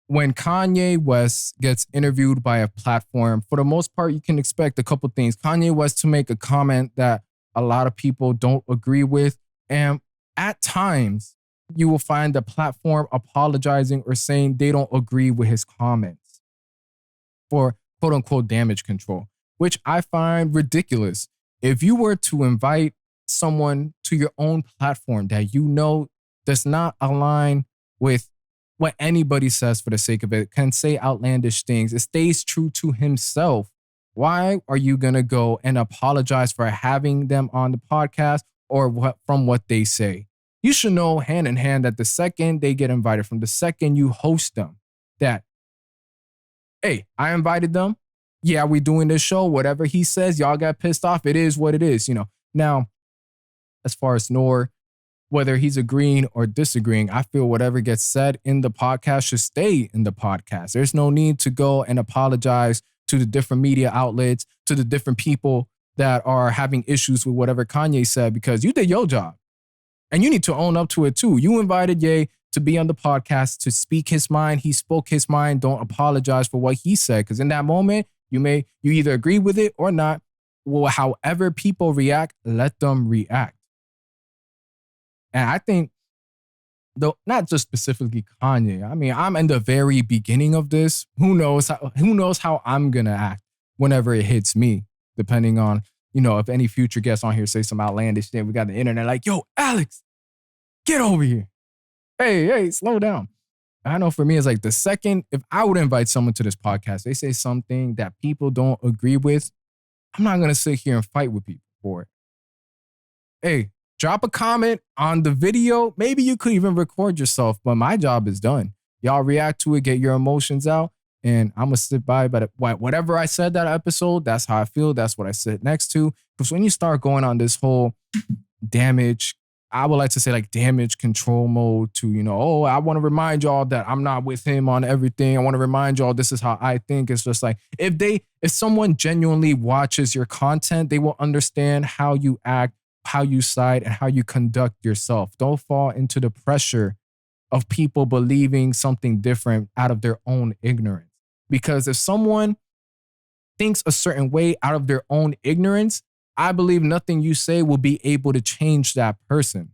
when Kanye West gets interviewed by a platform, for the most part, you can expect a couple things. Kanye West to make a comment that a lot of people don't agree with. And at times, you will find the platform apologizing or saying they don't agree with his comments for quote unquote damage control, which I find ridiculous. If you were to invite someone to your own platform that you know does not align with what anybody says for the sake of it, can say outlandish things, it stays true to himself, why are you going to go and apologize for having them on the podcast or from what they say? You should know hand in hand that the second they get invited, from the second you host them, that, hey, I invited them. Yeah, we doing this show. Whatever he says, y'all got pissed off. It is what it is, Now, as far as Noor, whether he's agreeing or disagreeing, I feel whatever gets said in the podcast should stay in the podcast. There's no need to go and apologize to the different media outlets, to the different people that are having issues with whatever Kanye said, because you did your job. And you need to own up to it too. You invited Ye to be on the podcast to speak his mind. He spoke his mind. Don't apologize for what he said, because in that moment, you either agree with it or not. Well, however people react, let them react. And I think, though, not just specifically Kanye. I mean, I'm in the very beginning of this. Who knows how I'm gonna act whenever it hits me, depending on, if any future guests on here say some outlandish thing. We got the internet like, yo, Alex, get over here. Hey, slow down. I know for me, it's like the second, if I would invite someone to this podcast, they say something that people don't agree with, I'm not gonna sit here and fight with people for it. Hey, drop a comment on the video. Maybe you could even record yourself, but my job is done. Y'all react to it, get your emotions out, and I'm going to sit by. But whatever I said that episode, that's how I feel. That's what I sit next to. Because when you start going on this whole damage, I would like to say like damage control mode to, I want to remind y'all that I'm not with him on everything. I want to remind y'all this is how I think. It's just like, if someone genuinely watches your content, they will understand how you act, how you side, and how you conduct yourself. Don't fall into the pressure of people believing something different out of their own ignorance. Because if someone thinks a certain way out of their own ignorance, I believe nothing you say will be able to change that person.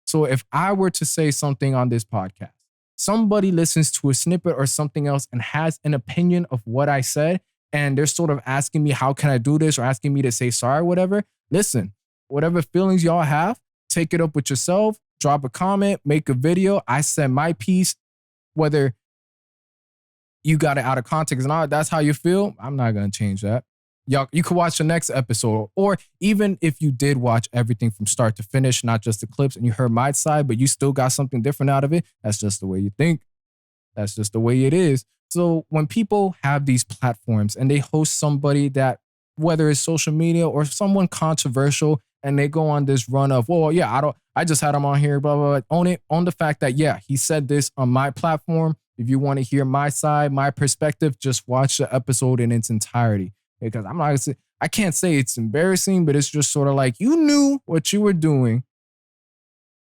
So if I were to say something on this podcast, somebody listens to a snippet or something else and has an opinion of what I said, and they're sort of asking me, how can I do this? Or asking me to say sorry, whatever. Listen, whatever feelings y'all have, take it up with yourself, drop a comment, make a video. I said my piece, whether you got it out of context or not, that's how you feel. I'm not going to change that. Y'all, you could watch the next episode, or even if you did watch everything from start to finish, not just the clips, and you heard my side, but you still got something different out of it, that's just the way you think. That's just the way it is. So when people have these platforms and they host somebody that, whether it's social media or someone controversial, and they go on this run of, well, yeah, I just had him on here, blah, blah, blah. Own the fact that, yeah, he said this on my platform. If you want to hear my side, my perspective, just watch the episode in its entirety. Because I can't say it's embarrassing, but it's just sort of like, you knew what you were doing.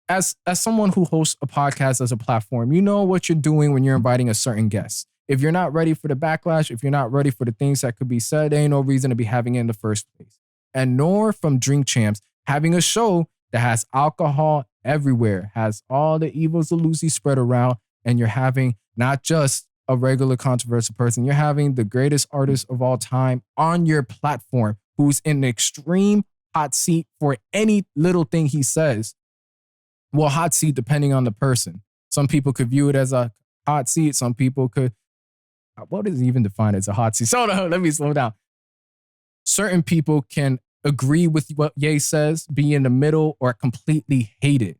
As someone who hosts a podcast as a platform, you know what you're doing when you're inviting a certain guest. If you're not ready for the backlash, if you're not ready for the things that could be said, there ain't no reason to be having it in the first place. And nor from Drink Champs, having a show that has alcohol everywhere, has all the evils of Lucy spread around, and you're having not just a regular controversial person, you're having the greatest artist of all time on your platform who's in an extreme hot seat for any little thing he says. Well, hot seat depending on the person. Some people could view it as a hot seat. Some people could, what is even defined as a hot seat? So let me slow down. Certain people can agree with what Ye says, be in the middle, or completely hate it.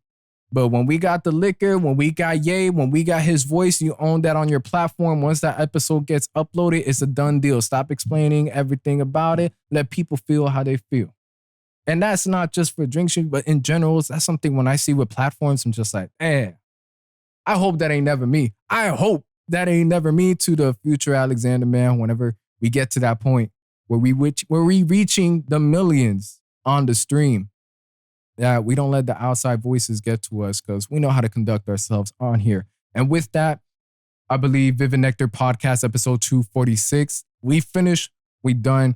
But when we got the liquor, when we got Ye, when we got his voice, you own that on your platform. Once that episode gets uploaded, it's a done deal. Stop explaining everything about it. Let people feel how they feel. And that's not just for Drink Champs, but in general, that's something when I see with platforms, I'm just like, I hope that ain't never me. I hope that ain't never me to the future Alexander, man, whenever we get to that point where we reaching the millions on the stream. That we don't let the outside voices get to us, because we know how to conduct ourselves on here. And with that, I believe, Vividnectar Podcast, episode 246. We finished. We done.